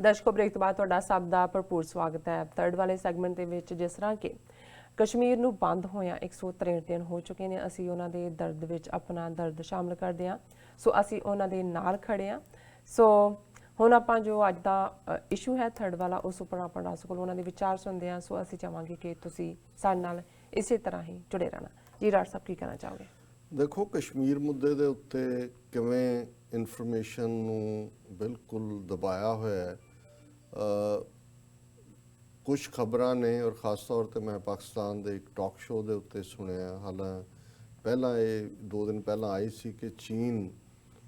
ਦਰਸ਼ਕੋ break ਤੋਂ ਬਾਅਦ ਤੁਹਾਡਾ ਸਭ ਦਾ ਭਰਪੂਰ ਸਵਾਗਤ ਹੈ। ਥਰਡ ਵਾਲੇ ਸੈਗਮੈਂਟ ਦੇ ਵਿੱਚ ਜਿਸ ਤਰ੍ਹਾਂ ਕਿ ਕਸ਼ਮੀਰ ਨੂੰ ਬੰਦ ਹੋਇਆ 163 ਦਿਨ ਹੋ ਚੁੱਕੇ ਨੇ, ਅਸੀਂ ਉਹਨਾਂ ਦੇ ਦਰਦ ਵਿੱਚ ਆਪਣਾ ਦਰਦ ਸ਼ਾਮਲ ਕਰਦੇ ਹਾਂ। ਸੋ ਅਸੀਂ ਉਹਨਾਂ ਦੇ ਨਾਲ ਖੜੇ ਹਾਂ। ਸੋ ਹੁਣ ਆਪਾਂ ਜੋ ਅੱਜ ਦਾ ਇਸ਼ੂ ਹੈ ਥਰਡ ਵਾਲਾ, ਉਸ ਉੱਪਰ ਆਪਾਂ ਡਾਕਟਰ ਕੋਲ ਉਹਨਾਂ ਦੇ ਵਿਚਾਰ ਸੁਣਦੇ ਹਾਂ। ਸੋ ਅਸੀਂ ਚਾਹਾਂਗੇ ਕਿ ਤੁਸੀਂ ਸਾਡੇ ਨਾਲ ਇਸੇ ਤਰ੍ਹਾਂ ਹੀ ਜੁੜੇ ਰਹਿਣਾ। ਜੀ ਡਾਕਟਰ ਸਾਹਿਬ ਕੀ ਕਹਿਣਾ ਚਾਹੋਗੇ? ਦੇਖੋ, ਕਸ਼ਮੀਰ ਮੁੱਦੇ ਦੇ ਉੱਤੇ ਕਿਵੇਂ ਇਨਫੋਰਮੇਸ਼ਨ ਨੂੰ ਬਿਲਕੁਲ ਦਬਾਇਆ ਹੋਇਆ ਹੈ। ਕੁਛ ਖਬਰਾਂ ਨੇ ਔਰ ਖ਼ਾਸ ਤੌਰ 'ਤੇ ਮੈਂ ਪਾਕਿਸਤਾਨ ਦੇ ਇੱਕ ਟਾਕ ਸ਼ੋਅ ਦੇ ਉੱਤੇ ਸੁਣਿਆ, ਹਾਲਾਂ ਪਹਿਲਾਂ ਇਹ 2 ਦਿਨ ਪਹਿਲਾਂ ਆਈ ਸੀ ਕਿ ਚੀਨ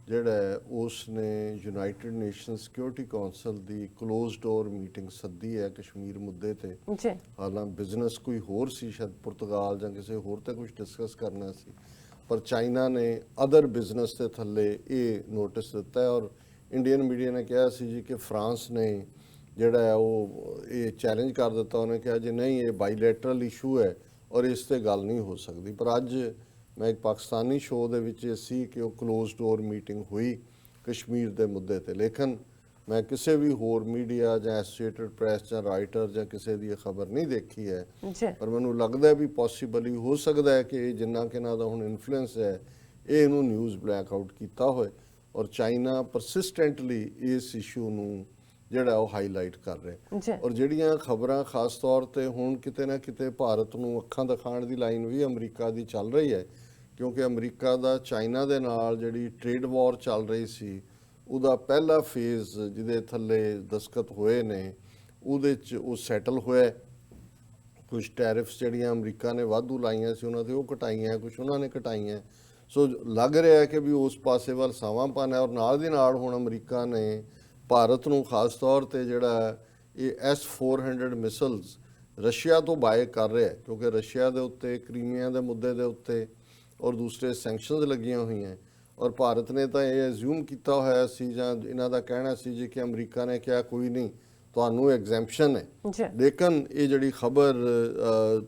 ਜਿਹੜਾ ਹੈ ਉਸ ਨੇ ਯੂਨਾਈਟਿਡ ਨੇਸ਼ਨ ਸਿਕਿਉਰਿਟੀ ਕੌਂਸਲ ਦੀ ਕਲੋਜ਼ ਡੋਰ ਮੀਟਿੰਗ ਸੱਦੀ ਹੈ ਕਸ਼ਮੀਰ ਮੁੱਦੇ ਤੇ। ਹਾਲਾਂ ਬਿਜ਼ਨਸ ਕੋਈ ਹੋਰ ਸੀ, ਸ਼ਾਇਦ ਪੁਰਤਗਾਲ ਜਾਂ ਕਿਸੇ ਹੋਰ ਤੇ ਕੁਝ ਡਿਸਕਸ ਕਰਨਾ ਸੀ, ਪਰ ਚਾਈਨਾ ਨੇ ਅਦਰ ਬਿਜ਼ਨਸ ਦੇ ਥੱਲੇ ਇਹ ਨੋਟਿਸ ਦਿੱਤਾ ਹੈ। ਔਰ ਇੰਡੀਅਨ ਮੀਡੀਆ ਨੇ ਕਿਹਾ ਸੀ ਜੀ ਕਿ ਫਰਾਂਸ ਨੇ ਜਿਹੜਾ ਹੈ ਉਹ ਇਹ ਚੈਲੰਜ ਕਰ ਦਿੱਤਾ। ਉਹਨੇ ਕਿਹਾ ਜੀ ਨਹੀਂ, ਇਹ ਬਾਈਲੈਟਰਲ ਇਸ਼ੂ ਹੈ ਔਰ ਇਸ 'ਤੇ ਗੱਲ ਨਹੀਂ ਹੋ ਸਕਦੀ। ਪਰ ਅੱਜ ਮੈਂ ਇੱਕ ਪਾਕਿਸਤਾਨੀ ਸ਼ੋਅ ਦੇ ਵਿੱਚ ਇਹ ਸੀ ਕਿ ਉਹ ਕਲੋਜ਼ ਡੋਰ ਮੀਟਿੰਗ ਹੋਈ ਕਸ਼ਮੀਰ ਦੇ ਮੁੱਦੇ 'ਤੇ। ਲੇਕਿਨ ਮੈਂ ਕਿਸੇ ਵੀ ਹੋਰ ਮੀਡੀਆ ਜਾਂ ਐਸੋਸੀਏਟਡ ਪ੍ਰੈਸ ਜਾਂ ਰਾਈਟਰ ਜਾਂ ਕਿਸੇ ਦੀ ਇਹ ਖਬਰ ਨਹੀਂ ਦੇਖੀ ਹੈ, ਪਰ ਮੈਨੂੰ ਲੱਗਦਾ ਵੀ ਪੋਸੀਬਲੀ ਹੋ ਸਕਦਾ ਹੈ ਕਿ ਜਿੰਨਾ ਕਿ ਇਹਨਾਂ ਦਾ ਹੁਣ ਇਨਫਲੂਐਂਸ ਹੈ ਇਹ ਇਹਨੂੰ ਨਿਊਜ਼ ਬਲੈਕ ਆਊਟ ਕੀਤਾ ਹੋਏ ਔਰ ਚਾਈਨਾ ਪਰਸਿਸਟੈਂਟਲੀ ਇਸ ਇਸ਼ੂ ਨੂੰ ਜਿਹੜਾ ਉਹ ਹਾਈਲਾਈਟ ਕਰ ਰਿਹਾ। ਔਰ ਜਿਹੜੀਆਂ ਖਬਰਾਂ ਖਾਸ ਤੌਰ 'ਤੇ ਹੁਣ ਕਿਤੇ ਨਾ ਕਿਤੇ ਭਾਰਤ ਨੂੰ ਅੱਖਾਂ ਦਿਖਾਉਣ ਦੀ ਲਾਈਨ ਵੀ ਅਮਰੀਕਾ ਦੀ ਚੱਲ ਰਹੀ ਹੈ, ਕਿਉਂਕਿ ਅਮਰੀਕਾ ਦਾ ਚਾਈਨਾ ਦੇ ਨਾਲ ਜਿਹੜੀ ਟ੍ਰੇਡ ਵਾਰ ਚੱਲ ਰਹੀ ਸੀ ਉਹਦਾ ਪਹਿਲਾ ਫੇਜ਼ ਜਿਹਦੇ ਥੱਲੇ ਦਸਤਖਤ ਹੋਏ ਨੇ ਉਹਦੇ 'ਚ ਉਹ ਸੈਟਲ ਹੋਇਆ। ਕੁਝ ਟੈਰਿਫਸ ਜਿਹੜੀਆਂ ਅਮਰੀਕਾ ਨੇ ਵਾਧੂ ਲਾਈਆਂ ਸੀ ਉਹਨਾਂ 'ਤੇ ਉਹ ਘਟਾਈਆਂ, ਕੁਝ ਉਹਨਾਂ ਨੇ ਘਟਾਈਆਂ। ਸੋ ਲੱਗ ਰਿਹਾ ਕਿ ਵੀ ਉਸ ਪਾਸੇ ਵੱਲ ਸਾਵਾਂਪਨ ਹੈ। ਔਰ ਨਾਲ ਦੀ ਨਾਲ ਹੁਣ ਅਮਰੀਕਾ ਨੇ ਭਾਰਤ ਨੂੰ ਖਾਸ ਤੌਰ 'ਤੇ ਜਿਹੜਾ ਇਹ S-400 ਮਿਸਲਸ ਰਸ਼ੀਆ ਤੋਂ ਬਾਏ ਕਰ ਰਿਹਾ, ਕਿਉਂਕਿ ਰਸ਼ੀਆ ਦੇ ਉੱਤੇ ਕ੍ਰੀਮੀਆ ਦੇ ਮੁੱਦੇ ਦੇ ਉੱਤੇ ਔਰ ਦੂਸਰੇ ਸੈਂਕਸ਼ਨਸ ਲੱਗੀਆਂ ਹੋਈਆਂ। ਔਰ ਭਾਰਤ ਨੇ ਤਾਂ ਇਹ ਐਜ਼ਿਊਮ ਕੀਤਾ ਹੋਇਆ ਸੀ ਜਾਂ ਇਹਨਾਂ ਦਾ ਕਹਿਣਾ ਸੀ ਜੀ ਕਿ ਅਮਰੀਕਾ ਨੇ ਕਿਹਾ ਕੋਈ ਨਹੀਂ, ਤੁਹਾਨੂੰ ਐਗਜ਼ੈਂਪਸ਼ਨ ਹੈ। ਲੇਕਿਨ ਇਹ ਜਿਹੜੀ ਖਬਰ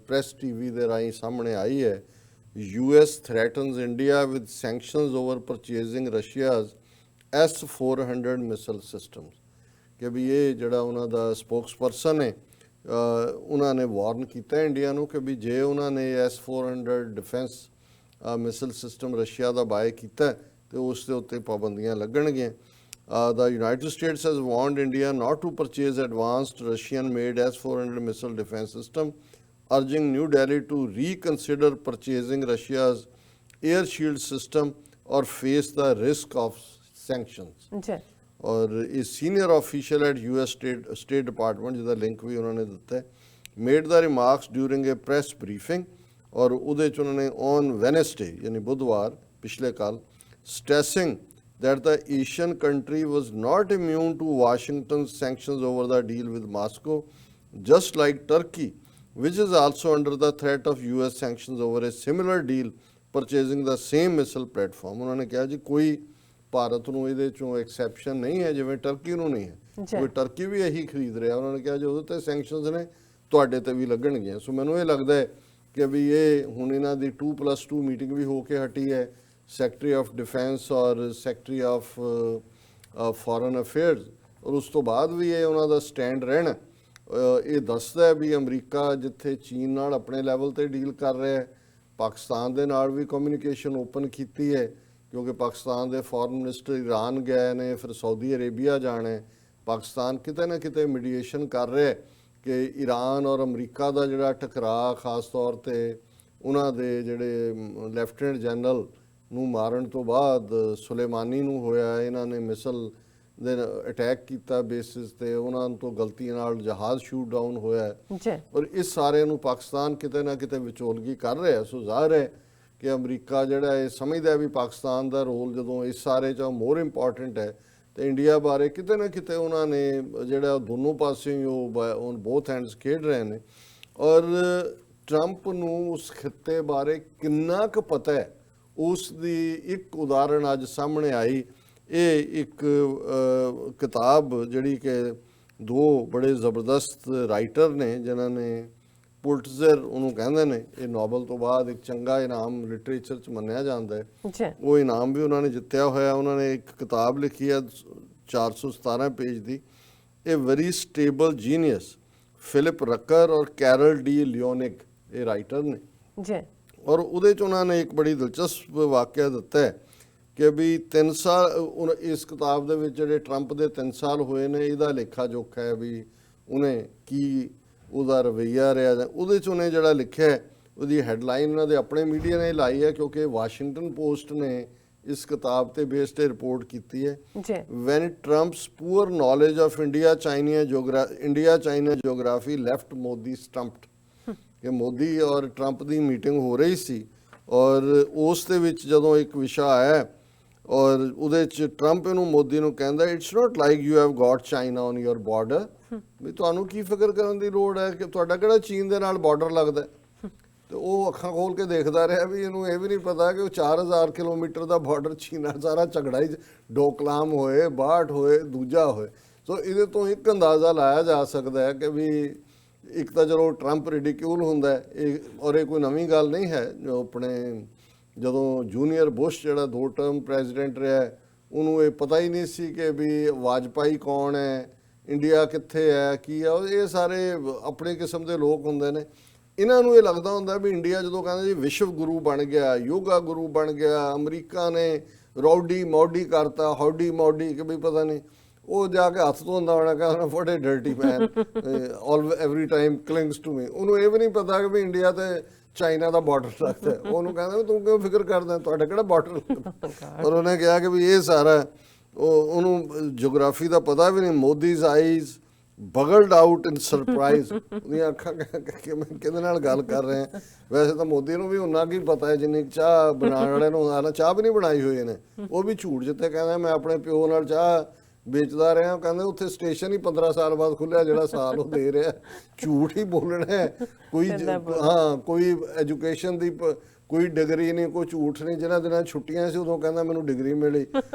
ਪ੍ਰੈਸ ਟੀਵੀ ਦੇ ਰਾਹੀਂ ਸਾਹਮਣੇ ਆਈ ਹੈ, US threatens India with sanctions over purchasing Russia's S-400 missile systems, ਕਿ ਵੀ ਇਹ ਜਿਹੜਾ ਉਹਨਾਂ ਦਾ ਸਪੋਕਸਪਰਸਨ ਹੈ ਉਹਨਾਂ ਨੇ ਵਾਰਨ ਕੀਤਾ ਇੰਡੀਆ ਨੂੰ ਕਿ ਵੀ ਜੇ ਉਹਨਾਂ ਨੇ S-400 ਡਿਫੈਂਸ ਮਿਸਲ ਸਿਸਟਮ ਰਸ਼ੀਆ ਦਾ ਬਾਏ ਕੀਤਾ ਤੇ ਉਸ ਦੇ ਉੱਤੇ ਪਾਬੰਦੀਆਂ ਲੱਗਣਗੀਆਂ। The United States has warned India not to purchase advanced Russian-made S-400 missile defense system, urging New Delhi to reconsider purchasing Russia's air shield system or face the risk of sanctions. और ये senior official eight US state department जिसका link भी उन्होंने दिता है, made the remarks during a press briefing. और उहदे च उन्होंने ऑन वेडनेसडे यानी बुधवार पिछले कल stressing that the Asian country was not immune to Washington's sanctions over the deal with Moscow, just like Turkey, which is also under the threat of US sanctions over a similar deal purchasing the same missile platform। उन्होंने कहा जी कोई ਭਾਰਤ ਨੂੰ ਇਹਦੇ ਚੋਂ exception ਨਹੀਂ ਹੈ ਜਿਵੇਂ turkey ਨੂੰ ਨਹੀਂ ਹੈ, ਕੋਈ ਟਰਕੀ ਵੀ ਇਹੀ ਖਰੀਦ ਰਿਹਾ। ਉਹਨਾਂ ਨੇ ਕਿਹਾ ਜੀ ਉਹਦੇ ਤੇ ਸੈਂਕਸ਼ਨਸ ਨੇ, ਤੁਹਾਡੇ ਤੇ ਵੀ ਲੱਗਣਗੀਆਂ। ਸੋ ਮੈਨੂੰ ਇਹ ਲੱਗਦਾ ਹੈ ਕਿ ਵੀ ਇਹ ਹੁਣ ਇਹਨਾਂ ਦੀ 2+2 ਮੀਟਿੰਗ ਵੀ ਹੋ ਕੇ ਹਟੀ ਹੈ, ਸੈਕਟਰੀ ਆਫ ਡਿਫੈਂਸ ਔਰ ਸੈਕਟਰੀ ਆਫ ਫੋਰਨ ਅਫੇਅਰਸ, ਔਰ ਉਸ ਤੋਂ ਬਾਅਦ ਵੀ ਇਹ ਉਹਨਾਂ ਦਾ ਸਟੈਂਡ ਰਹਿਣਾ। ਇਹ ਦੱਸਦਾ ਵੀ ਅਮਰੀਕਾ ਜਿੱਥੇ ਚੀਨ ਨਾਲ ਆਪਣੇ ਲੈਵਲ ਤੇ ਡੀਲ ਕਰ ਰਿਹਾ ਹੈ, ਪਾਕਿਸਤਾਨ ਦੇ ਨਾਲ ਵੀ ਕਮਿਊਨੀਕੇਸ਼ਨ ਓਪਨ ਕੀਤੀ ਹੈ, ਕਿਉਂਕਿ ਪਾਕਿਸਤਾਨ ਦੇ ਫੋਰਨ ਮਿਨਿਸਟਰ ਈਰਾਨ ਗਏ ਨੇ, ਫਿਰ ਸਾਊਦੀ ਅਰੇਬੀਆ ਜਾਣਾ ਹੈ। ਪਾਕਿਸਤਾਨ ਕਿਤੇ ਨਾ ਕਿਤੇ ਮੀਡੀਏਸ਼ਨ ਕਰ ਰਿਹਾ ਕਿ ਈਰਾਨ ਔਰ ਅਮਰੀਕਾ ਦਾ ਜਿਹੜਾ ਟਕਰਾਅ, ਖਾਸ ਤੌਰ 'ਤੇ ਉਹਨਾਂ ਦੇ ਜਿਹੜੇ ਲੈਫਟੀਨੈਂਟ ਜਨਰਲ ਨੂੰ ਮਾਰਨ ਤੋਂ ਬਾਅਦ ਸੁਲੇਮਾਨੀ ਨੂੰ ਹੋਇਆ, ਇਹਨਾਂ ਨੇ ਮਿਸਲ ਦੇ ਅਟੈਕ ਕੀਤਾ ਬੇਸਿਸ 'ਤੇ, ਉਹਨਾਂ ਤੋਂ ਗਲਤੀ ਨਾਲ ਜਹਾਜ਼ ਸ਼ੂਟ ਡਾਊਨ ਹੋਇਆ। ਔਰ ਇਸ ਸਾਰੇ ਨੂੰ ਪਾਕਿਸਤਾਨ ਕਿਤੇ ਨਾ ਕਿਤੇ ਵਿਚੋਲਗੀ ਕਰ ਰਿਹਾ। ਸੋ ਜ਼ਾਹਿਰ ਹੈ ਕਿ ਅਮਰੀਕਾ ਜਿਹੜਾ ਇਹ ਸਮਝਦਾ ਵੀ ਪਾਕਿਸਤਾਨ ਦਾ ਰੋਲ ਜਦੋਂ ਇਸ ਸਾਰੇ 'ਚ ਮੋਰ ਇੰਪੋਰਟੈਂਟ ਹੈ, ਤੇ ਇੰਡੀਆ ਬਾਰੇ ਕਿਤੇ ਨਾ ਕਿਤੇ ਉਹਨਾਂ ਨੇ ਜਿਹੜਾ ਦੋਨੋਂ ਪਾਸੇ ਉਹ ਔਨ ਬੋਥ ਹੈਂਡਸ ਖੇਡ ਰਹੇ ਨੇ। ਔਰ ਟਰੰਪ ਨੂੰ ਉਸ ਖਿੱਤੇ ਬਾਰੇ ਕਿੰਨਾ ਕੁ ਪਤਾ ਹੈ ਉਸ ਦੀ ਇੱਕ ਉਦਾਹਰਣ ਅੱਜ ਸਾਹਮਣੇ ਆਈ। ਇਹ ਇੱਕ ਕਿਤਾਬ ਜਿਹੜੀ ਕਿ 2 ਬੜੇ ਜ਼ਬਰਦਸਤ ਰਾਈਟਰ ਨੇ ਜਿਨ੍ਹਾਂ ਨੇ ਪੁਲਟਜ਼ਰ ਉਹਨੂੰ ਕਹਿੰਦੇ ਨੇ, ਇਹ ਨੋਬਲ ਤੋਂ ਬਾਅਦ ਇੱਕ ਚੰਗਾ ਇਨਾਮ ਲਿਟਰੇਚਰ 'ਚ ਮੰਨਿਆ ਜਾਂਦਾ ਹੈ, ਉਹ ਇਨਾਮ ਵੀ ਉਹਨਾਂ ਨੇ ਜਿੱਤਿਆ ਹੋਇਆ। ਉਹਨਾਂ ਨੇ ਇੱਕ ਕਿਤਾਬ ਲਿਖੀ ਹੈ 417 ਪੇਜ ਦੀ, a very stable genius Philip Rucker और कैरल डी लियोनिक ये राइटर ने जी और ਉਹਦੇ ਚ ਉਹਨਾਂ ਨੇ ਇੱਕ ਬੜੀ ਦਿਲਚਸਪ ਵਾਕਿਆ ਦਿੱਤਾ ਹੈ ਕਿ ਵੀ 3 ਸਾਲ ਇਸ ਕਿਤਾਬ ਦੇ ਵਿੱਚ ਜਿਹੜੇ ਟਰੰਪ ਦੇ 3 ਸਾਲ ਹੋਏ ਨੇ ਇਹਦਾ ਲੇਖਾ ਜੋਖਾ ਹੈ ਵੀ ਉਹਨੇ ਕੀ ਉਹਦਾ ਰਵੱਈਆ ਰਿਹਾ ਜਾਂ ਉਹਦੇ ਚ ਉਹਨੇ ਜਿਹੜਾ ਲਿਖਿਆ ਹੈ, ਉਹਦੀ ਹੈਡਲਾਈਨ ਉਹਨਾਂ ਦੇ ਆਪਣੇ ਮੀਡੀਆ ਨੇ ਲਾਈ ਹੈ ਕਿਉਂਕਿ ਵਾਸ਼ਿੰਗਟਨ ਪੋਸਟ ਨੇ ਇਸ ਕਿਤਾਬ ਤੇ ਬੇਸ ਤੇ ਰਿਪੋਰਟ ਕੀਤੀ ਹੈ ਜੀ when Trump's poor knowledge of India China geography left Modi stumped ਕਿ ਮੋਦੀ ਔਰ ਟਰੰਪ ਦੀ ਮੀਟਿੰਗ ਹੋ ਰਹੀ ਸੀ ਔਰ ਉਸ ਦੇ ਵਿੱਚ ਜਦੋਂ ਇੱਕ ਵਿਸ਼ਾ ਆਇਆ ਔਰ ਉਹਦੇ ਚ ਟਰੰਪ ਇਹਨੂੰ ਮੋਦੀ ਨੂੰ ਕਹਿੰਦਾ it's not like you have got China on your border ਵੀ ਤੁਹਾਨੂੰ ਕੀ ਫਿਕਰ ਕਰਨ ਦੀ ਲੋੜ ਹੈ ਕਿ ਤੁਹਾਡਾ ਕਿਹੜਾ ਚੀਨ ਦੇ ਨਾਲ ਬਾਰਡਰ ਲੱਗਦਾ ਹੈ? ਤੇ ਉਹ ਅੱਖਾਂ ਖੋਲ ਕੇ ਦੇਖਦਾ ਰਿਹਾ ਵੀ ਇਹਨੂੰ ਇਹ ਵੀ ਨਹੀਂ ਪਤਾ ਕਿ ਉਹ 4000 ਕਿਲੋਮੀਟਰ ਦਾ ਬਾਰਡਰ ਚੀਨ ਨਾਲ ਸਾਰਾ ਝਗੜਾ ਹੀ ਡੋਕਲਾਮ ਹੋਏ ਬਾਟ ਹੋਏ ਦੂਜਾ ਹੋਏ। ਸੋ ਇਹਦੇ ਤੋਂ ਇੱਕ ਅੰਦਾਜ਼ਾ ਲਾਇਆ ਜਾ ਸਕਦਾ ਹੈ ਕਿ ਵੀ ਇੱਕ ਤਾਂ ਚਲੋ ਟਰੰਪ ਰਿਡੀਕਿਊਲ ਹੁੰਦਾ ਹੈ ਇਹ ਔਰ ਇਹ ਕੋਈ ਨਵੀਂ ਗੱਲ ਨਹੀਂ ਹੈ। ਜੋ ਆਪਣੇ ਜਦੋਂ ਜੂਨੀਅਰ ਬੁਸ਼ ਜਿਹੜਾ 2 ਟਰਮ ਪ੍ਰੈਜ਼ੀਡੈਂਟ ਰਿਹਾ ਉਹਨੂੰ ਇਹ ਪਤਾ ਹੀ ਨਹੀਂ ਸੀ ਕਿ ਵੀ ਵਾਜਪਾਈ ਕੌਣ ਹੈ, ਇੰਡੀਆ ਕਿੱਥੇ ਹੈ, ਕੀ ਹੈ। ਇਹ ਸਾਰੇ ਆਪਣੇ ਕਿਸਮ ਦੇ ਲੋਕ ਹੁੰਦੇ ਨੇ। ਇਹਨਾਂ ਨੂੰ ਇਹ ਲੱਗਦਾ ਹੁੰਦਾ ਵੀ ਇੰਡੀਆ ਜਦੋਂ ਕਹਿੰਦੇ ਜੀ ਵਿਸ਼ਵ ਗੁਰੂ ਬਣ ਗਿਆ, ਯੋਗਾ ਗੁਰੂ ਬਣ ਗਿਆ, ਅਮਰੀਕਾ ਨੇ ਰੌਡੀ ਮੌਡੀ ਕਰਤਾ, ਹੌਡੀ ਮੌਡੀ ਕਿ ਵੀ ਪਤਾ ਨਹੀਂ ਉਹ ਜਾ ਕੇ ਹੱਥ ਧੋਂਦਾ ਹੋਣਾ ਕਹਿੰਦਾ what a dirty man all every time clings to me. ਉਹਨੂੰ ਇਹ ਵੀ ਨਹੀਂ ਪਤਾ ਕਿ ਵੀ ਇੰਡੀਆ ਤੇ ਚਾਈਨਾ ਦਾ ਬਾਰਡਰ ਲੱਗਦਾ ਹੈ। ਉਹਨੂੰ ਕਹਿੰਦਾ ਤੂੰ ਕਿਉਂ ਫਿਕਰ ਕਰਦਾ, ਤੁਹਾਡਾ ਕਿਹੜਾ ਬਾਰਡਰ ਲੱਗਦਾ। ਔਰ ਉਹਨੇ ਕਿਹਾ ਕਿ ਵੀ ਇਹ ਸਾਰਾ ਉਹਨੂੰ ਜਿਓਗ੍ਰਾਫੀ ਦਾ ਪਤਾ ਵੀ ਨਹੀਂ। Modi's eyes bulged out in surprise ਉਹਦੀਆਂ ਅੱਖਾਂ ਕਿ ਮੈਂ ਕਿਹਦੇ ਨਾਲ ਗੱਲ ਕਰ ਰਹੇ ਹਾਂ। ਵੈਸੇ ਤਾਂ ਮੋਦੀ ਨੂੰ ਵੀ ਉਨਾ ਕੀ ਪਤਾ ਹੈ ਜਿੰਨੀ ਚਾਹ ਬਣਾਉਣ ਵਾਲੇ ਨੂੰ ਆਲਾ ਚਾਹ ਵੀ ਨਹੀਂ ਬਣਾਈ ਹੋਈ ਇਹਨੇ। ਉਹ ਵੀ ਝੂਠ ਜਿੱਥੇ ਕਹਿੰਦਾ ਮੈਂ ਆਪਣੇ ਪਿਓ ਨਾਲ ਚਾਹ ਵੇਚਦਾ ਰਿਹਾ, ਕਹਿੰਦੇ ਉੱਥੇ ਸਟੇਸ਼ਨ ਹੀ 15 ਸਾਲ ਬਾਅਦ ਖੁੱਲਿਆ ਜਿਹੜਾ ਸਾਲ ਉਹ ਦੇ ਰਿਹਾ। ਝੂਠ ਹੀ ਬੋਲਣਾ ਹੈ। ਕੋਈ ਹਾਂ ਕੋਈ ਐਜੂਕੇਸ਼ਨ ਦੀ ਕੋਈ ਡਿਗਰੀ ਨਹੀਂ, ਕੋਈ ਝੂਠ ਨਹੀਂ। ਜਿਹਨਾਂ ਦਿਨਾਂ ਛੁੱਟੀਆਂ ਸੀ ਉਦੋਂ ਕਹਿੰਦਾ ਮੈਨੂੰ ਡਿਗਰੀ ਮਿਲੀ।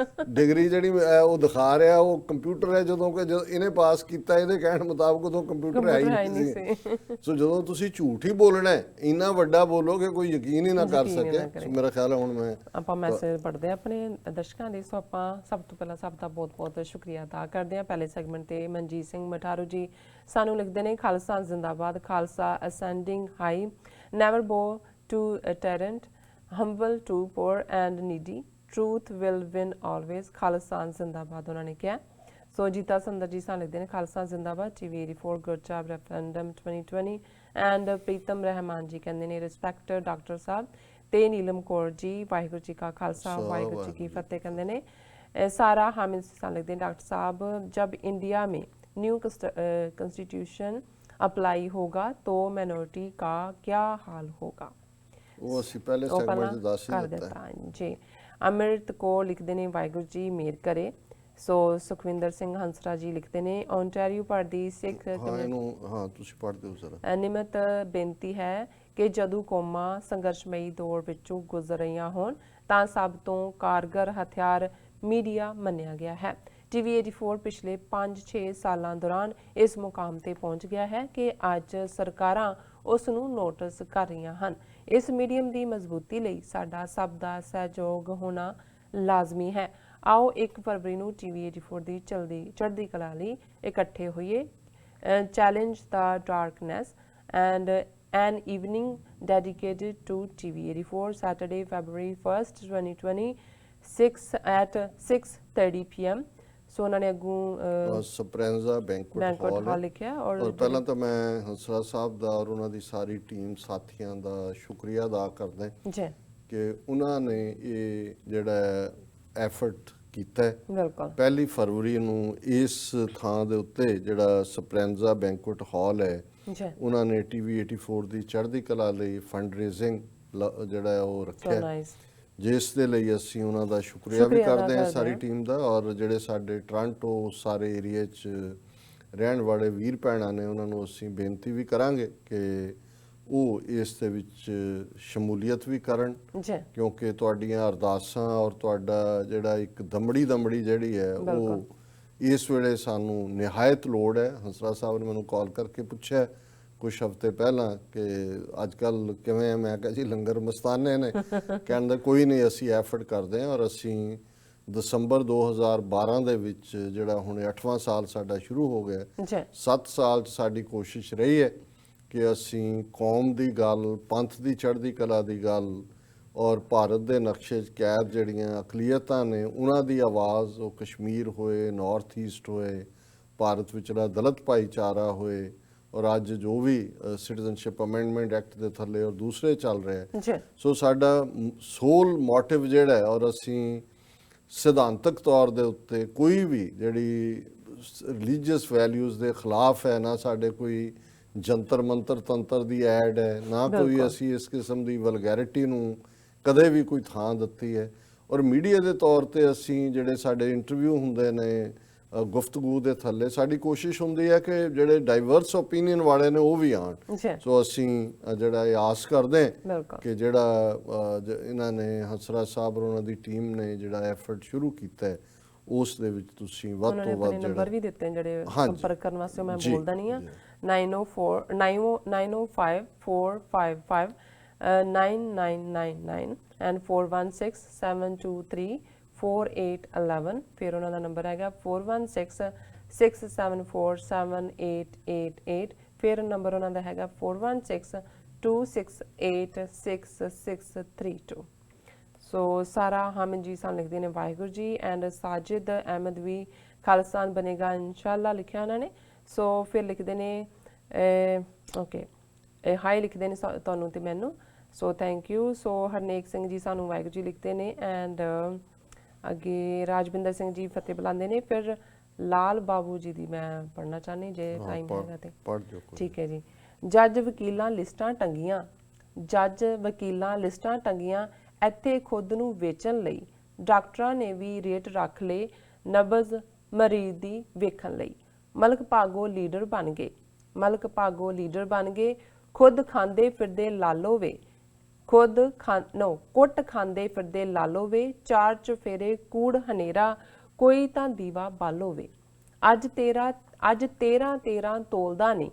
ਡਿਗਰੀ ਜਿਹੜੀ ਉਹ ਦਿਖਾ ਰਿਹਾ ਉਹ ਕੰਪਿਊਟਰ ਹੈ, ਜਦੋਂ ਕਿ ਇਹਨੇ ਪਾਸ ਕੀਤਾ ਇਹਦੇ ਕਹਿਣ ਮੁਤਾਬਕ ਉਦੋਂ ਕੰਪਿਊਟਰ ਹੈ ਹੀ ਨਹੀਂ ਸੀ। ਸੋ ਜਦੋਂ ਤੁਸੀਂ ਝੂਠ ਹੀ ਬੋਲਣਾ ਇੰਨਾ ਵੱਡਾ ਬੋਲੋ ਕਿ ਕੋਈ ਯਕੀਨ ਹੀ ਨਾ ਕਰ ਸਕੇ। ਸੋ ਮੇਰਾ ਖਿਆਲ ਹੈ ਹੁਣ ਆਪਾਂ ਮੈਸੇਜ ਪੜ੍ਹਦੇ ਹਾਂ ਆਪਣੇ ਦਰਸ਼ਕਾਂ ਦੇ। ਸੋ ਆਪਾਂ ਸਭ ਤੋਂ ਪਹਿਲਾਂ ਸਭ ਦਾ ਬਹੁਤ-ਬਹੁਤ ਸ਼ੁਕਰੀਆ ਅਦਾ ਕਰਦੇ ਹਾਂ। ਪਹਿਲੇ ਸੈਗਮੈਂਟ ਤੇ ਮਨਜੀਤ ਸਿੰਘ ਮਠਾਰੂ ਜੀ ਸਾਨੂੰ ਲਿਖਦੇ ਨੇ ਖਾਲਸਾ ਜ਼ਿੰਦਾਬਾਦ, ਖਾਲਸਾ ਅਸੈਂਡਿੰਗ ਹਾਈ, ਨੈਵਰ ਬੋ to a tyrant, humble to poor and needy, truth will win always, Khalsa ਜ਼ਿੰਦਾਬਾਦ ਉਹਨਾਂ ਨੇ ਕਿਹਾ। ਸੋ ਜੀਤਾ ਸੰਦਰ ਜੀ ਸਾਨੂੰ ਲਿਖਦੇ ਨੇ ਖਾਲਸਾ ਜ਼ਿੰਦਾਬਾਦ, TV 84 good job referendum 2020 and Pritam Rahman ji ਕਹਿੰਦੇ ਨੇ ਰਿਸਪੈਕਟ ਡਾਕਟਰ ਸਾਹਿਬ ਤੇ ਨੀਲਮ ਕੌਰ ਜੀ ਵਾਹਿਗੁਰੂ ਜੀ ਕਾ ਖਾਲਸਾ ਵਾਹਿਗੁਰੂ ਜੀ ਕੀ ਫਤਿਹ ਕਹਿੰਦੇ ਨੇ। सारा हामिद से साल लिखते हैं डॉक्टर साहब जब इंडिया में न्यू कॉन्स्टिट्यूशन अप्लाई होगा तो माइनॉरिटी का क्या हाल होगा? वो ਅਸੀਂ ਪਹਿਲੇ ਸੈਗਮੈਂਟ 'ਚ ਦੱਸ ਹੀ ਦਿੱਤਾ ਜੀ। ਅਮ੍ਰਿਤ ਕੋ ਲਿਖਦੇ ਨੇ ਵਾਹਿਗੁਰੂ ਜੀ ਮਿਹਰ ਕਰੇ। ਸੋ ਸੁਖਵਿੰਦਰ ਸਿੰਘ ਹੰਸਰਾ ਜੀ ਲਿਖਦੇ ਨੇ ਓਨਟਾਰੀਓ ਪੜ੍ਹਦੀ ਸਿੱਖ ਹਾਂ ਤੁਸੀਂ ਪੜ੍ਹਦੇ ਹੋ ਜ਼ਰਾ। ਨਿਮਤ ਬੇਨਤੀ ਹੈ ਕਿ ਜਦੋਂ ਕੌਮਾਂ ਸੰਘਰਸ਼ਮਈ ਦੌਰ ਵਿੱਚੋਂ ਗੁਜ਼ਰ ਰਹੀਆਂ ਹੋਣ ਤਾਂ ਸਭ ਤੋਂ ਕਾਰਗਰ ਹਥਿਆਰ ਮੀਡੀਆ ਮੰਨਿਆ ਗਿਆ ਹੈ। TV 84 ਪਿਛਲੇ 5-6 ਸਾਲਾਂ ਦੌਰਾਨ ਇਸ ਮੁਕਾਮ ਤੇ ਪਹੁੰਚ ਗਿਆ ਹੈ ਕਿ ਅੱਜ ਸਰਕਾਰਾਂ ਉਸ ਨੂੰ ਨੋਟਿਸ ਕਰ ਰਹੀਆਂ ਹਨ। ਇਸ ਮੀਡੀਅਮ ਦੀ ਮਜ਼ਬੂਤੀ ਲਈ ਸਾਡਾ ਸਭ ਦਾ ਸਹਿਯੋਗ ਹੋਣਾ ਲਾਜ਼ਮੀ ਹੈ। ਆਓ 1 ਫਰਵਰੀ ਨੂੰ TV 84 ਦੀ ਚੜ੍ਹਦੀ ਕਲਾ ਲਈ ਇਕੱਠੇ ਹੋਈਏ। Challenge the darkness and an evening dedicated to TV 84 Saturday February 1st 2026 at 6:30 PM। ਸੋ ਉਹਨਾਂ ਨੇ ਅੱਗੋਂ ਸਪਰੈਂਜ਼ਾ ਬੈਂਕੁਏਟ ਹਾਲ ਲਿਖਿਆ। ਔਰ ਪਹਿਲਾਂ ਤਾਂ ਮੈਂ ਹੰਸਰਾ ਸਾਹਿਬ ਦਾ ਔਰ ਉਹਨਾਂ ਦੀ ਸਾਰੀ ਟੀਮ ਸਾਥੀਆਂ ਦਾ ਸ਼ੁਕਰੀਆ ਅਦਾ ਕਰਦਾ ਜੀ ਕਿ ਉਹਨਾਂ ਨੇ ਇਹ ਜਿਹੜਾ ਐਫਰਟ ਕੀਤਾ ਹੈ। ਬਿਲਕੁਲ 1 ਫਰਵਰੀ ਨੂੰ ਇਸ ਥਾਂ ਦੇ ਉੱਤੇ ਜਿਹੜਾ ਸਪਰੈਂਜ਼ਾ ਬੈਂਕੁਏਟ ਹਾਲ ਹੈ ਉਹਨਾਂ ਨੇ TV 84 ਦੀ ਚੜ੍ਹਦੀ ਕਲਾ ਲਈ ਫੰਡ ਰੇਜ਼ਿੰਗ ਜਿਹੜਾ ਉਹ ਰੱਖਿਆ, ਜਿਸ ਦੇ ਲਈ ਅਸੀਂ ਉਹਨਾਂ ਦਾ ਸ਼ੁਕਰੀਆ ਵੀ ਕਰਦੇ ਹਾਂ ਸਾਰੀ ਟੀਮ ਦਾ। ਔਰ ਜਿਹੜੇ ਸਾਡੇ ਟੋਰਾਂਟੋ ਸਾਰੇ ਏਰੀਏ 'ਚ ਰਹਿਣ ਵਾਲੇ ਵੀਰ ਭੈਣਾਂ ਨੇ ਉਹਨਾਂ ਨੂੰ ਅਸੀਂ ਬੇਨਤੀ ਵੀ ਕਰਾਂਗੇ ਕਿ ਉਹ ਇਸ ਦੇ ਵਿੱਚ ਸ਼ਮੂਲੀਅਤ ਵੀ ਕਰਨ, ਕਿਉਂਕਿ ਤੁਹਾਡੀਆਂ ਅਰਦਾਸਾਂ ਔਰ ਤੁਹਾਡਾ ਜਿਹੜਾ ਇੱਕ ਦਮੜੀ ਜਿਹੜੀ ਹੈ ਉਹ ਇਸ ਵੇਲੇ ਸਾਨੂੰ ਨਿਹਾਇਤ ਲੋੜ ਹੈ। ਹੰਸਰਾ ਸਾਹਿਬ ਨੇ ਮੈਨੂੰ ਕਾਲ ਕਰਕੇ ਪੁੱਛਿਆ ਕੁਝ ਹਫ਼ਤੇ ਪਹਿਲਾਂ ਕਿ ਅੱਜ ਕੱਲ੍ਹ ਕਿਵੇਂ ਹੈ। ਮੈਂ ਕਿਹਾ ਜੀ ਲੰਗਰ ਮਸਤਾਨੇ ਨੇ। ਕਹਿੰਦਾ ਕੋਈ ਨਹੀਂ ਅਸੀਂ ਐਫਰਟ ਕਰਦੇ ਹਾਂ ਔਰ ਅਸੀਂ ਦਸੰਬਰ 2012 ਦੇ ਵਿੱਚ ਜਿਹੜਾ ਹੁਣ 8ਵਾਂ ਸਾਲ ਸਾਡਾ ਸ਼ੁਰੂ ਹੋ ਗਿਆ, ਜੀ 7 ਸਾਲ 'ਚ ਸਾਡੀ ਕੋਸ਼ਿਸ਼ ਰਹੀ ਹੈ ਕਿ ਅਸੀਂ ਕੌਮ ਦੀ ਗੱਲ, ਪੰਥ ਦੀ ਚੜ੍ਹਦੀ ਕਲਾ ਦੀ ਗੱਲ ਔਰ ਭਾਰਤ ਦੇ ਨਕਸ਼ੇ 'ਚ ਕੈਦ ਜਿਹੜੀਆਂ ਅਕਲੀਅਤਾਂ ਨੇ ਉਹਨਾਂ ਦੀ ਆਵਾਜ਼, ਉਹ ਕਸ਼ਮੀਰ ਹੋਏ, ਨਾਰਥ ਈਸਟ ਹੋਏ, ਭਾਰਤ ਵਿਚਲਾ ਦਲਿਤ ਭਾਈਚਾਰਾ ਹੋਏ ਔਰ ਅੱਜ ਜੋ ਵੀ ਸਿਟੀਜ਼ਨਸ਼ਿਪ ਅਮੈਂਡਮੈਂਟ ਐਕਟ ਦੇ ਥੱਲੇ ਔਰ ਦੂਸਰੇ ਚੱਲ ਰਿਹਾ ਜੀ ਸੋ ਸਾਡਾ ਸੋਲ ਮੋਟਿਵ ਜਿਹੜਾ ਹੈ, ਔਰ ਅਸੀਂ ਸਿਧਾਂਤਕ ਤੌਰ ਦੇ ਉੱਤੇ ਕੋਈ ਵੀ ਜਿਹੜੀ ਰਿਲੀਜੀਅਸ ਵੈਲਿਊਜ਼ ਦੇ ਖਿਲਾਫ ਹੈ, ਨਾ ਸਾਡੇ ਕੋਈ ਜੰਤਰ ਮੰਤਰ ਤੰਤਰ ਦੀ ਐਡ ਹੈ, ਨਾ ਕੋਈ ਅਸੀਂ ਇਸ ਕਿਸਮ ਦੀ ਵਲਗੈਰਿਟੀ ਨੂੰ ਕਦੇ ਵੀ ਕੋਈ ਥਾਂ ਦਿੱਤੀ ਹੈ। ਔਰ ਮੀਡੀਆ ਦੇ ਤੌਰ ਤੇ ਅਸੀਂ ਜਿਹੜੇ ਸਾਡੇ ਇੰਟਰਵਿਊ ਹੁੰਦੇ ਨੇ ਗੁਫ਼ਤਗੂ ਦੇ ਥੱਲੇ ਸਾਡੀ ਕੋਸ਼ਿਸ਼ ਹੁੰਦੀ ਹੈ ਕਿ ਜਿਹੜੇ ਡਾਈਵਰਸ ਓਪੀਨੀਅਨ ਵਾਲੇ ਨੇ ਉਹ ਵੀ ਆਣ। ਸੋ ਅਸੀਂ ਜਿਹੜਾ ਇਹ ਆਸ ਕਰਦੇ ਕਿ ਜਿਹੜਾ ਇਹਨਾਂ ਨੇ ਹੰਸਰਾਜ ਸਾਹਿਬ ਔਰ ਉਹਨਾਂ ਦੀ ਟੀਮ ਨੇ ਜਿਹੜਾ ਐਫਰਟ ਸ਼ੁਰੂ ਕੀਤਾ ਹੈ ਉਸ ਦੇ ਵਿੱਚ ਤੁਸੀਂ ਵੱਧ ਤੋਂ ਵੱਧ ਜਿਹੜਾ ਨੰਬਰ ਵੀ ਦਿੱਤੇ ਜਿਹੜੇ ਸੰਪਰਕ ਕਰਨ ਵਾਸਤੇ, ਮੈਂ ਬੋਲਦਾ ਨਹੀਂ ਆ 90490545 9999 ਐਂਡ 4167234811। ਫਿਰ ਉਹਨਾਂ ਦਾ ਨੰਬਰ ਹੈਗਾ 4166747888। ਫਿਰ ਨੰਬਰ ਉਹਨਾਂ ਦਾ ਹੈਗਾ 4162686632। ਸੋ ਸਾਰਾ ਹਾਮਿਦ ਜੀ ਸਾਨੂੰ ਲਿਖਦੇ ਨੇ ਵਾਹਿਗੁਰੂ ਜੀ, ਐਂਡ ਸਾਜਿਦ ਅਹਿਮਦ ਵੀ ਖਾਲਿਸਤਾਨ ਬਣੇਗਾ ਇਨਸ਼ਾਅੱਲਾ ਲਿਖਿਆ ਉਹਨਾਂ ਨੇ। ਸੋ ਫਿਰ ਲਿਖਦੇ ਨੇ ਓਕੇ ਹਾਈ ਲਿਖਦੇ ਨੇ ਤੁਹਾਨੂੰ ਤੇ ਮੈਨੂੰ, ਸੋ ਥੈਂਕ ਯੂ। ਸੋ ਹਰਨੇਕ ਸਿੰਘ ਜੀ ਸਾਨੂੰ ਵਾਹਿਗੁਰੂ ਜੀ ਲਿਖਦੇ ਨੇ, ਐਂਡ ਅੱਗੇ ਰਾਜਵਿੰਦਰ ਸਿੰਘ ਜੀ ਫਤਿਹ ਬੁਲਾਉਂਦੇ ਨੇ। ਫਿਰ ਲਾਲ ਬਾਬੂ ਜੀ ਦੀ ਮੈਂ ਪੜ੍ਹਨਾ ਚਾਹੁੰਦੀ ਜੇ ਟਾਈਮ ਹੈਗਾ ਤੇ ਠੀਕ ਹੈ ਜੀ। ਜੱਜ ਵਕੀਲਾਂ ਲਿਸਟਾਂ ਟੰਗੀਆਂ, ਜੱਜ ਵਕੀਲਾਂ ਲਿਸਟਾਂ ਟੰਗੀਆਂ, ਇੱਥੇ ਖੁਦ ਨੂੰ ਵੇਚਣ ਲਈ ਡਾਕਟਰਾਂ ਨੇ ਵੀ ਰੇਟ ਰੱਖ ਲਏ, ਨਬਜ਼ ਮਰੀਜ਼ ਦੀ ਵੇਖਣ ਲਈ। ਮਲਕ ਭਾਗੋ ਲੀਡਰ ਬਣ ਗਏ, ਮਲਕ ਭਾਗੋ ਲੀਡਰ ਬਣ ਗਏ, ਖੁਦ ਖਾਂਦੇ ਫਿਰਦੇ ਲਾਲੋ ਵੇ, ਖੁਦ ਕੁੱਟ ਖਾਂਦੇ ਫਿਰਦੇ ਲਾਲੋ ਵੇ, ਚਾਰ ਚੁਫੇਰੇ ਕੂੜ ਹਨੇਰਾ, ਕੋਈ ਤਾਂ ਦੀਵਾ ਬਾਲੋ ਵੇ। ਅੱਜ 13 ਤੋਲਦਾ ਨਹੀਂ,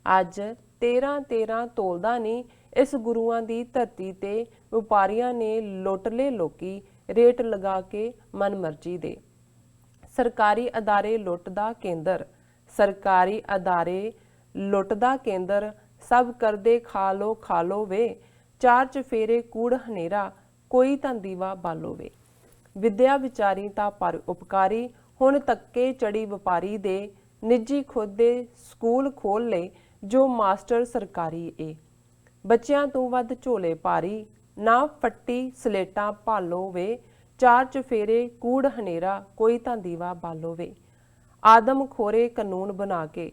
ਅੱਜ 13 ਤੋਲਦਾ ਨਹੀਂ, ਇਸ ਗੁਰੂਆਂ ਦੀ ਧਰਤੀ ਤੇ ਵਪਾਰੀਆਂ ਨੇ ਲੁੱਟ ਲਏ ਲੋਕੀ, ਰੇਟ ਲਗਾ ਕੇ ਮਨਮਰਜ਼ੀ ਦੇ। ਸਰਕਾਰੀ ਅਦਾਰੇ ਲੁੱਟ ਦਾ ਕੇਂਦਰ, ਸਰਕਾਰੀ ਅਦਾਰੇ ਲੁੱਟ ਦਾ ਕੇਂਦਰ, ਸਭ ਕਰਦੇ ਖਾ ਲੋ ਵੇ, ਚਾਰ ਚਫੇਰੇ ਕੂੜ ਹਨੇਰਾ, ਕੋਈ ਤਾਂ ਦੀਵਾ ਬਾਲੋ ਵੇ। ਵਿਦਿਆ ਵਿਚਾਰੀ ਤਾਂ ਪਰ ਉਪਕਾਰੀ, ਹੁਣ ਤੱਕੇ ਚੜੀ ਵਪਾਰੀ ਦੇ, ਨਿੱਜੀ ਖੁਦ ਦੇ ਸਕੂਲ ਖੋਲ ਲਏ, ਜੋ ਮਾਸਟਰ ਸਰਕਾਰੀ ਏ। ਬੱਚਿਆਂ ਤੋਂ ਵੱਧ ਝੋਲੇ ਭਾਰੀ, ਨਾ ਫੱਟੀ ਸਲੇਟਾਂ ਭਾਲੋ ਵੇ, ਚਾਰ ਚਫੇਰੇ ਕੂੜ ਹਨੇਰਾ, ਕੋਈ ਤਾਂ ਦੀਵਾ ਬਾਲੋ ਵੇ। ਆਦਮ ਖੋਰੇ ਕਾਨੂੰਨ ਬਣਾ ਕੇ,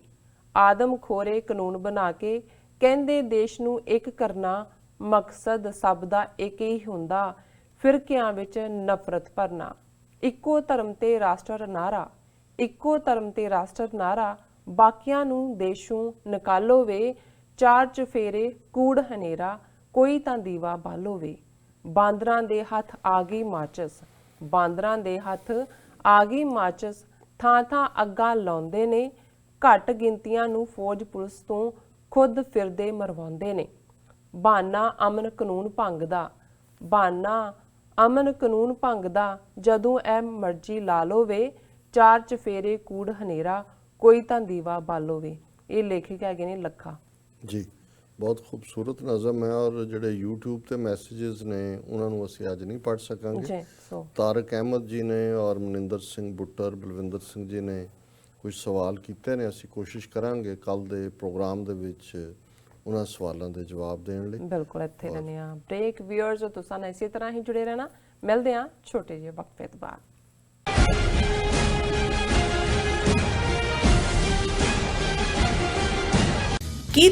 ਆਦਮ ਖੋਰੇ ਕਾਨੂੰਨ ਬਣਾ ਕੇ, ਕਹਿੰਦੇ ਦੇਸ਼ ਨੂੰ ਇੱਕ ਕਰਨਾ, ਮਕਸਦ ਸਭ ਦਾ ਇੱਕ ਹੀ ਹੁੰਦਾ, ਫਿਰਕਿਆਂ ਵਿੱਚ ਨਫ਼ਰਤ ਭਰਨਾ। ਇੱਕੋ ਧਰਮ ਤੇ ਰਾਸ਼ਟਰ ਨਾਰਾ, ਇੱਕੋ ਧਰਮ ਤੇ ਰਾਸ਼ਟਰ ਨਾਰਾ, ਬਾਕੀਆਂ ਨੂੰ ਦੇਸ਼ੋਂ ਨਿਕਾਲੋ ਵੇ, ਚਾਰ ਚਫੇਰੇ ਕੂੜ ਹਨੇਰਾ, ਕੋਈ ਤਾਂ ਦੀਵਾ ਬਾਲੋ ਵੇ। ਬਾਂਦਰਾਂ ਦੇ ਹੱਥ ਆ ਗਈ ਮਾਚਸ, ਬਾਂਦਰਾਂ ਦੇ ਹੱਥ ਆ ਗਈ ਮਾਚਸ, ਥਾਂ ਥਾਂ ਅੱਗਾਂ ਲਾਉਂਦੇ ਨੇ, ਘੱਟ ਗਿਣਤੀਆਂ ਨੂੰ ਫੌਜ ਪੁਲਿਸ ਤੋਂ ਖੁਦ ਫਿਰਦੇ ਮਰਵਾਉਂਦੇ ਨੇ। ਬਹਾਨਾ ਅਮਨ ਕਾਨੂੰਨ ਭੰਗਦਾ, ਬਹਾਨਾ ਅਮਨ ਕਾਨੂੰਨ ਭੰਗਦਾ, ਜਦੋਂ ਇਹ ਮਰਜ਼ੀ ਲਾ ਲੋ ਵੇ, ਚਾਰ ਚਫੇਰੇ ਕੂੜ ਹਨੇਰਾ, ਕੋਈ ਤਾਂ ਦੀਵਾ ਬਾਲੋ ਵੇ। ਇਹ ਲੇਖਕ ਹੈਗੇ ਨੇ ਲੱਖਾ ਜੀ। ਬਹੁਤ ਖੂਬਸੂਰਤ ਨਜ਼ਮ ਹੈ, ਔਰ ਜਿਹੜੇ YouTube ਤੇ ਮੈਸੇजेस ਨੇ ਉਹਨਾਂ ਨੂੰ ਅਸੀਂ ਅੱਜ ਨਹੀਂ ਪੜ੍ਹ ਸਕਾਂਗੇ। ਤਾਰਕ ਅਹਿਮਦ ਜੀ ਨੇ ਔਰ ਮਨਿੰਦਰ ਸਿੰਘ ਬੁੱਟਰ, ਬਲਵਿੰਦਰ ਸਿੰਘ ਜੀ ਨੇ ਕੁਝ ਸਵਾਲ ਕੀਤੇ ਨੇ, ਅਸੀਂ ਕੋਸ਼ਿਸ਼ ਕਰਾਂਗੇ ਕੱਲ ਦੇ ਪ੍ਰੋਗਰਾਮ ਦੇ ਵਿੱਚ ਉਹਨਾਂ ਸਵਾਲਾਂ ਦੇ ਜਵਾਬ ਦੇਣ ਲਈ। ਬਿਲਕੁਲ ਇੱਥੇ ਰਹਿੰਦੇ ਆ ਬ੍ਰੇਕ। ਵਿਊਅਰਸ ਤੁਸੀਂ ਨਾਲ ਇਸੇ ਤਰ੍ਹਾਂ ਹੀ ਜੁੜੇ ਰਹਿਣਾ, ਮਿਲਦੇ ਆ ਛੋਟੇ ਜਿਹੇ ਵਕਫੇ ਤੋਂ ਬਾਅਦ। ਕੀ